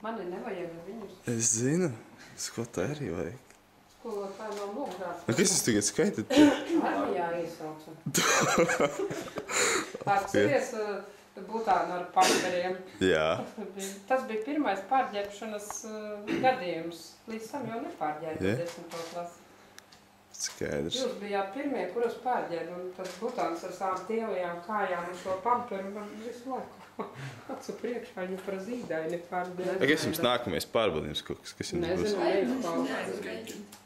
Mani nevajag viņus. Es zinu. Skolotāji arī vajag. Skolotāji nav nogrāts. Kas jūs tagad skaitat? Armijā iesauca. Atceries Butānu ar pamperiem. Jā. Tas bija pirmais pārģērbšanas gadījums. Līdz tam jau nepārģērba 10. klasi. Skaidrs. Jūs bijāt pirmie, kuras pārģērba, un tas Butāns ar savām tievajām kājām un šo pamperu man visu laiku acu priekšā, ja par zīdaini pārģērba. Kas jums nākamais pārbaudījums kaut kas, kas jums būs?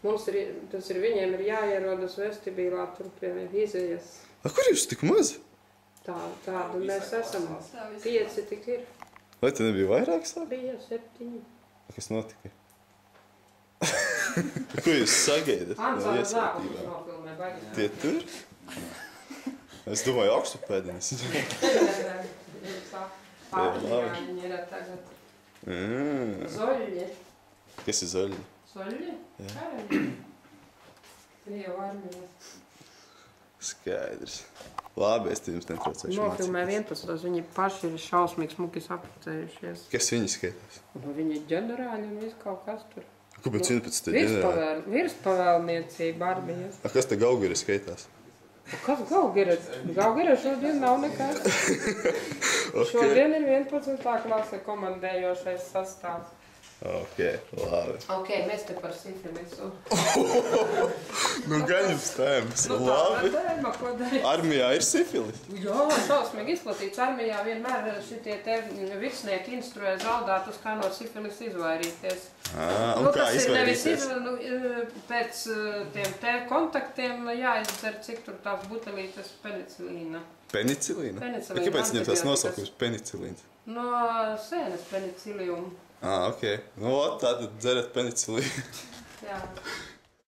Mums ir, tas ir, viņiem ir jāierodas vestibilā tur pie izējas. Kur jūs tik maz? Tādu mēs esam. 5 tik ir. Vai te nebija vairāk sāk? Bija 7. Kas notika? Ko jūs sagaidat? Ansāna zākumus nofilmē, baigi. Tie tur? Es domāju, augstu pēdiņas. Pārģēņi ir tagad. Zoļļi. Kas ir zoļļi? Zoļļi? Karaļi. Krievu armija. Skaidrs. Labi, es te jums netraucēšu mācīties. Nofilmē 11. Viņi paši ir šausmīgi smuki sapulcējušies. Kas viņi skaitās? Viņi ir ģenerāļi un viss kaut kas tur. Kāpēc 11. ģenerāļi? Virspavēlniecība armijas. Kas te Gaugiri skaitās? Kas Gaugiri? Gaugiri šodien nav nekāds. Šodien ir 11. klase komandējošais sastāvs. Ok, labi. Ok, mēs te par sifilisu. Nu, gan jums tēmas. Labi. Tēma, ko darīt? Armijā ir sifilis? Jā, šausmīgi izplatīts. Armijā vienmēr šitie te virsnieki instruē zaldātus, kā no sifilis izvairīties. Un kā izvairīties? Pēc tiem te kontaktiem jāizdzer, cik tur tās butelītes penicilīna. Penicilīna? Penicilīna. Kāpēc viņam tās nosaukums penicilīns? No sēnes penicilium. Ok. Nu, tātad dzerat penicilīnu. Jā.